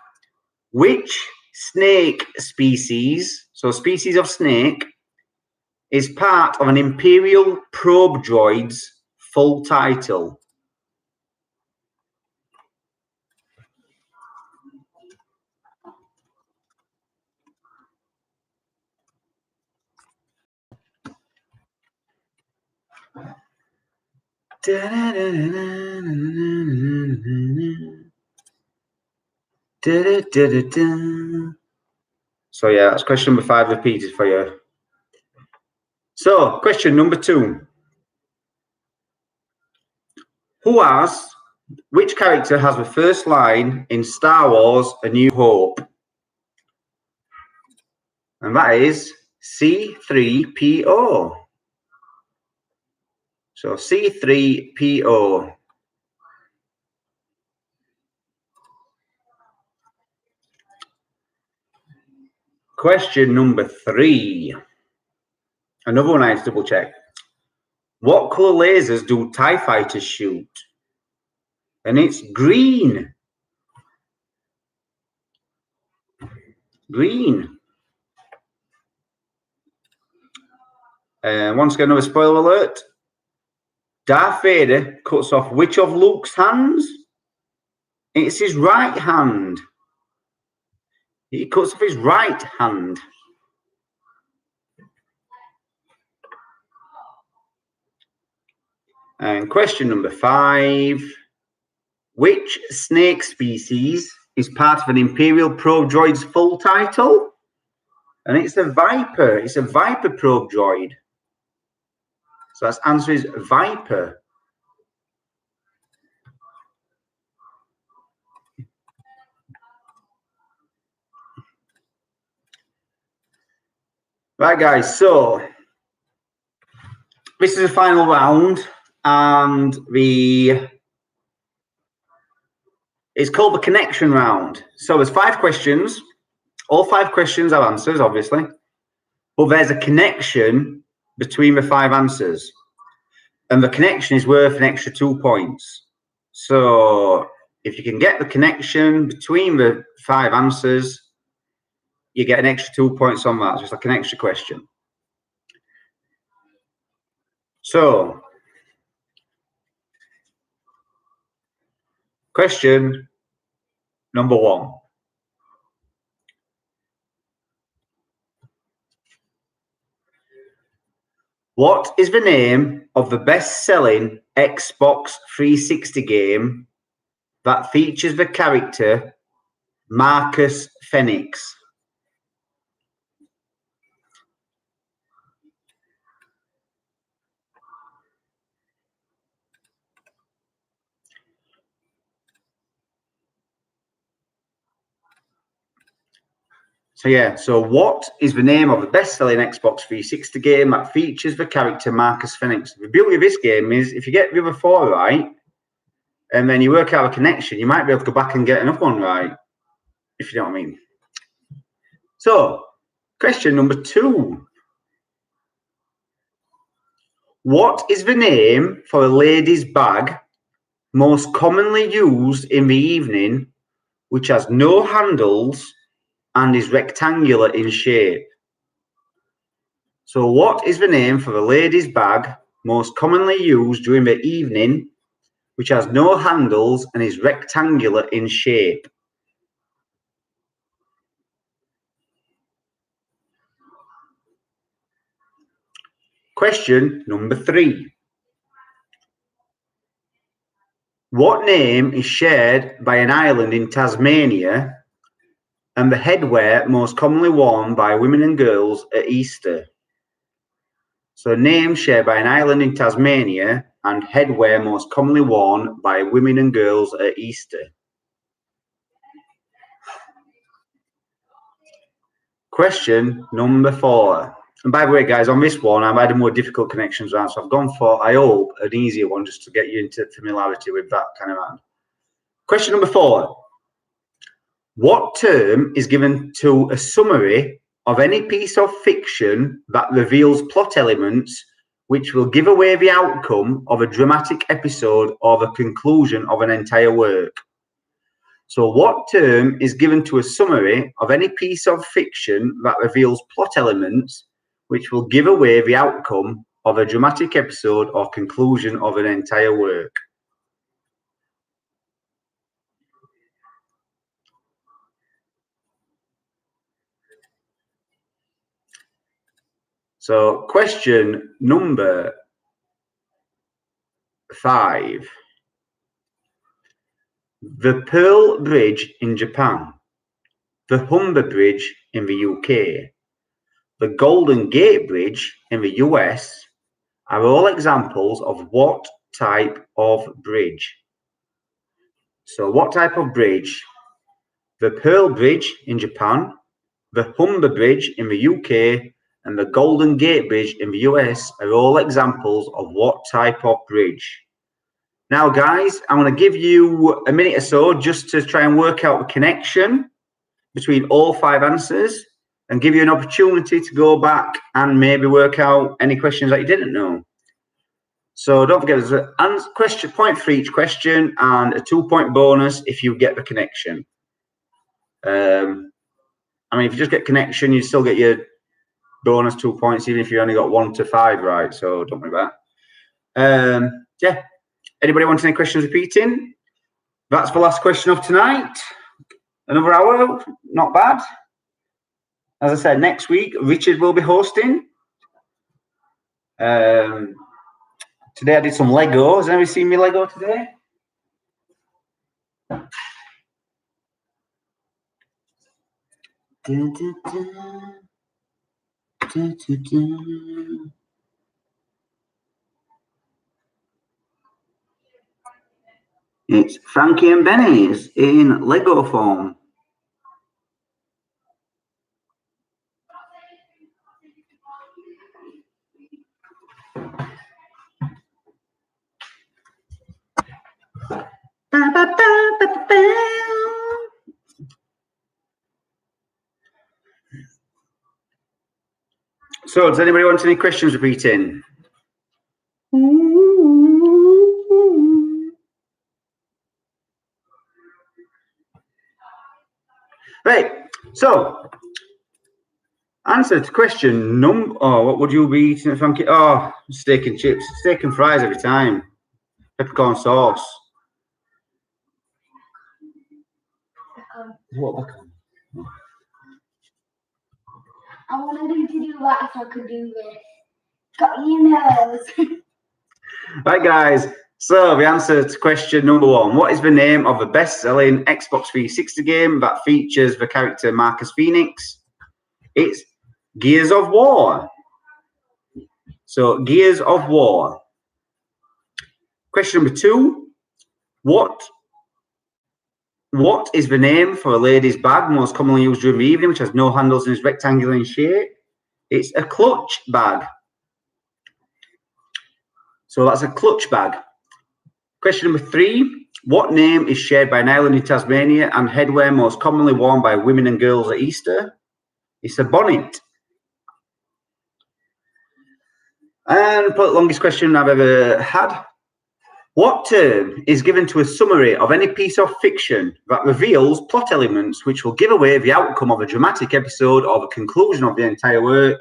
Which snake species, so species of snake, is part of an Imperial probe droid's full title? So yeah, that's question number 5 repeated for you. So question number 2. Which character has the first line in Star Wars A New Hope? And that is C-3PO. So C-3PO. Question number 3. Another one I had to double check. What colour lasers do TIE fighters shoot? And it's green. Green. Once again, another spoiler alert. Darth Vader cuts off which of Luke's hands? It's his right hand. He cuts off his right hand. And question number 5. Which snake species is part of an Imperial probe droid's full title? And it's a Viper. It's a Viper probe droid. So that's answer is Viper. Right, guys, so this is the final round, and it's called the connection round. So there's 5 questions. All 5 questions have answers, obviously, but there's a connection between the 5 answers, and the connection is worth an extra 2 points. So if you can get the connection between the 5 answers, you get an extra 2 points on that. So it's like an extra question. So, question number 1. What is the name of the best-selling Xbox 360 game that features the character Marcus Phoenix? So yeah, so what is the name of the best-selling Xbox 360 game that features the character Marcus Phoenix? The beauty of this game is if you get the other 4 right, and then you work out a connection, you might be able to go back and get another one right, if you know what I mean. So, question number 2. What is the name for a lady's bag most commonly used in the evening which has no handles and is rectangular in shape. So what is the name for a lady's bag most commonly used during the evening, which has no handles and is rectangular in shape? Question number 3. What name is shared by an island in Tasmania and the headwear most commonly worn by women and girls at Easter? So name shared by an island in Tasmania and headwear most commonly worn by women and girls at Easter. Question number 4. And by the way, guys, on this one, I've had a more difficult connections round, so I've gone for, I hope, an easier one just to get you into familiarity with that kind of round. Question number 4. What term is given to a summary of any piece of fiction that reveals plot elements which will give away the outcome of a dramatic episode or the conclusion of an entire work? So what term is given to a summary of any piece of fiction that reveals plot elements which will give away the outcome of a dramatic episode or conclusion of an entire work? So question number 5. The Pearl Bridge in Japan, the Humber Bridge in the UK, the Golden Gate Bridge in the US are all examples of what type of bridge? So what type of bridge? The Pearl Bridge in Japan, the Humber Bridge in the UK, and the Golden Gate Bridge in the US are all examples of what type of bridge? Now, guys, I'm going to give you a minute or so just to try and work out the connection between all 5 answers and give you an opportunity to go back and maybe work out any questions that you didn't know. So don't forget, there's a question point for each question and a 2-point bonus if you get the connection. I mean, if you just get connection, you still get your bonus 2 points, even if you only got 1 to 5 right. So don't worry about it. Yeah. Anybody want any questions repeating? That's the last question of tonight. Another hour, not bad. As I said, next week, Richard will be hosting. Today I did some Lego. Has anybody seen me Lego today? Dun, dun, dun. Dun, dun, dun. It's Frankie and Benny's in Lego form. Ba, ba, ba, ba, ba. So, does anybody want any questions repeating? Right, so answer to question what would you be eating at Frankie? Oh, steak and chips, steak and fries every time, peppercorn sauce. What? I wanted him to do that if I could do this. Got your nose. Right, guys. So the answer to question number 1: what is the name of the best-selling Xbox 360 game that features the character Marcus Phoenix? It's Gears of War. So Gears of War. Question number 2: what is the name for a lady's bag most commonly used during the evening, which has no handles and is rectangular in shape? It's a clutch bag. So that's a clutch bag. Question number 3: what name is shared by an island in Tasmania and headwear most commonly worn by women and girls at Easter? It's a bonnet. And probably the longest question I've ever had. What term is given to a summary of any piece of fiction that reveals plot elements which will give away the outcome of a dramatic episode or the conclusion of the entire work?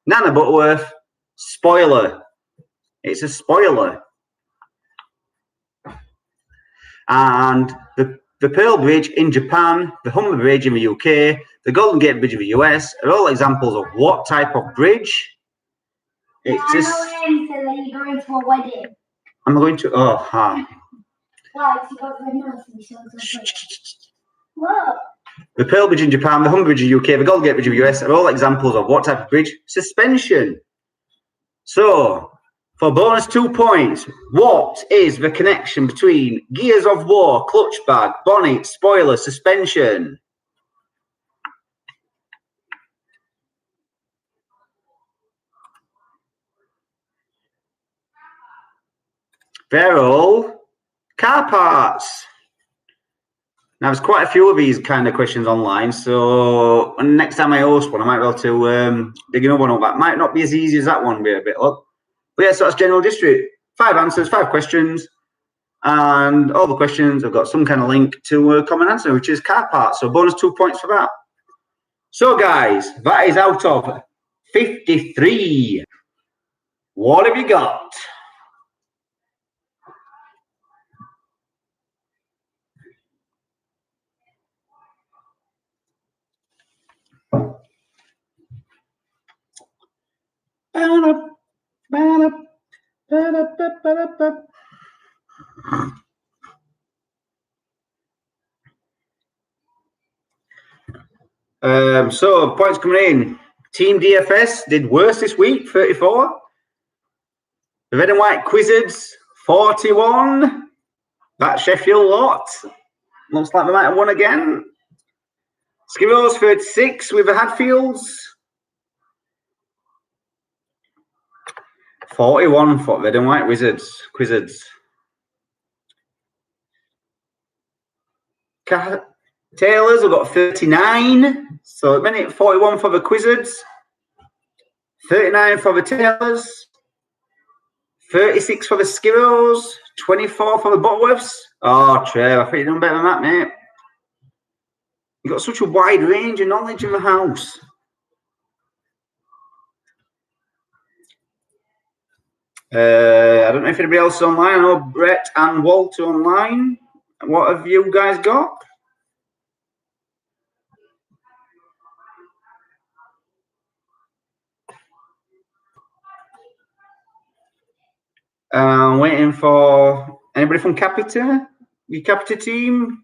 Nana Butterworth, spoiler. It's a spoiler. And the Pearl Bridge in Japan, the Humber Bridge in the UK, the Golden Gate Bridge in the US are all examples of what type of bridge? It's just. I know him, so that you're going to a wedding. I'm going to. Oh, hi. Why? Because you got the nose and you showed something. Whoa. The Pearl Bridge in Japan, the Humber Bridge in the UK, the Golden Gate Bridge in the US are all examples of what type of bridge? Suspension. So, for bonus 2 points, what is the connection between gears of war, clutch bag, bonnet, spoiler, suspension? They're all car parts. Now, there's quite a few of these kind of questions online, so next time I host one, I might be able to dig another one up. That might not be as easy as that one, be a bit up. But yeah, so that's general district. 5 answers, 5 questions, and all the questions have got some kind of link to a common answer, which is car parts. So bonus 2 points for that. So guys, that is out of 53. What have you got? So points coming in. Team DFS did worse this week, 34. The Red and White Quizzards, 41. That Sheffield lot. Looks like they might have won again. Skiros 36 with the Hadfields. 41 for Red and White Quizzards. Taylors have got 39. So at the minute, 41 for the Quizzards. 39 for the Taylors. 36 for the Skiros. 24 for the Butterworths. Oh, Trev, I think you're doing better than that, mate. You've got such a wide range of knowledge in the house. I don't know if anybody else is online. I know Brett and Walt are online. What have you guys got? Waiting for anybody from Capita? Your Capita team?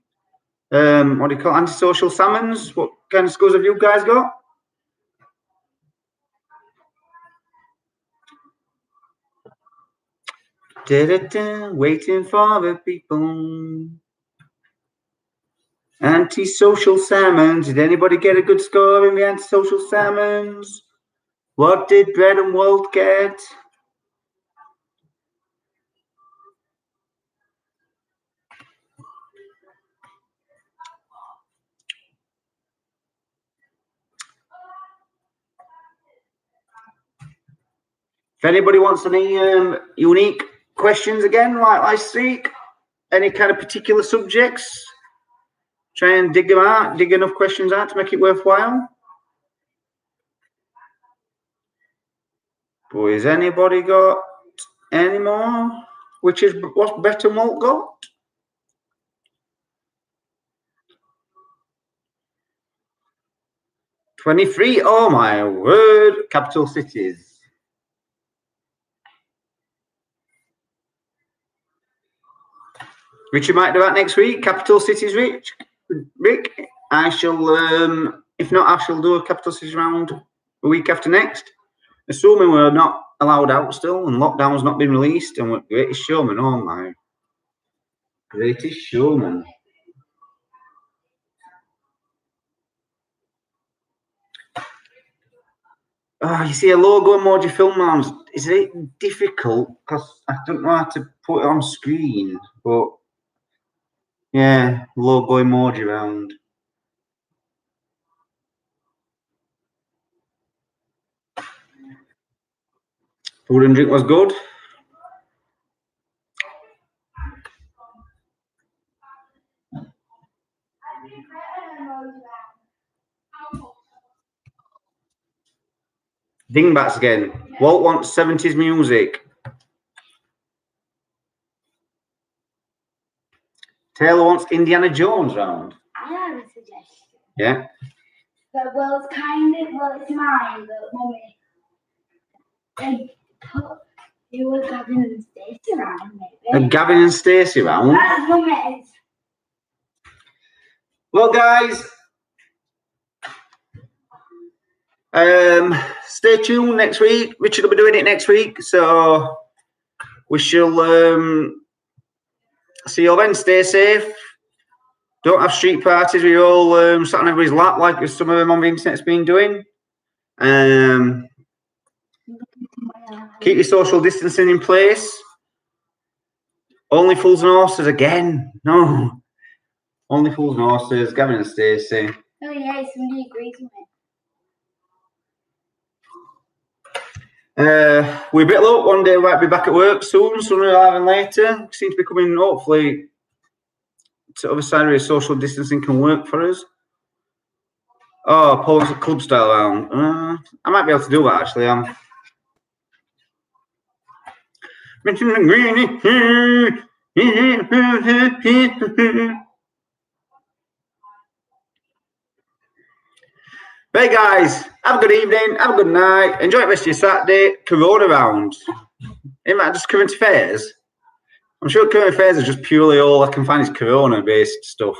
What do you call it? Antisocial Salmons? What kind of scores have you guys got? Waiting for the people. Antisocial Salmons. Did anybody get a good score in the Antisocial Salmons? What did Brett and Walt get? If anybody wants any unique questions again, like last week, any kind of particular subjects, try and dig them out, dig enough questions out to make it worthwhile. Boys, anybody got any more? Which is what's Brett and Walt got? $23. Oh my word! Capital cities. Richard might do that next week. Capital cities, Rick. I shall, if not, I shall do a capital cities round the week after next. Assuming we're not allowed out still and lockdown's not been released, and we're Greatest Showman. Oh my, Greatest Showman. Oh, you see a logo emoji film arms. Is it difficult because I don't know how to put it on screen, but yeah, logo emoji round. Food and drink was good. Dingbats again. Walt wants 70s music. Taylor wants Indiana Jones round. I have a suggestion. Yeah. But well, it's mine, but Mummy. You were Gavin and Stacey around, maybe. And Gavin and Stacey round. That's Mummy's. Well, guys, stay tuned next week. Richard will be doing it next week, so we shall see you then. Stay safe. Don't have street parties where you're all sat on everybody's lap like some of them on the internet's been doing. Keep your social distancing in place. Only fools and horses again. No. Only fools and horses. Gavin and Stacey. Oh yeah, somebody agrees with me. We're a bit low. One day we might be back at work soon, sooner rather than later. Seems to be coming, hopefully, to the other side where social distancing can work for us. Oh, Paul's a club style round. I might be able to do that actually. Right, guys, have a good evening, have a good night, enjoy the rest of your Saturday. Corona round. It might just current affairs. I'm sure current affairs is just purely all I can find is Corona based stuff.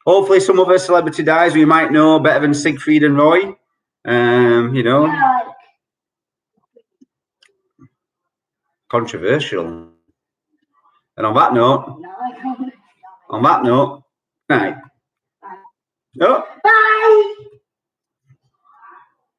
Hopefully some other celebrity dies we might know better than Siegfried and Roy. You know. Yeah, Controversial. And on that note, no, I don't. night. Bye. Oh. Bye.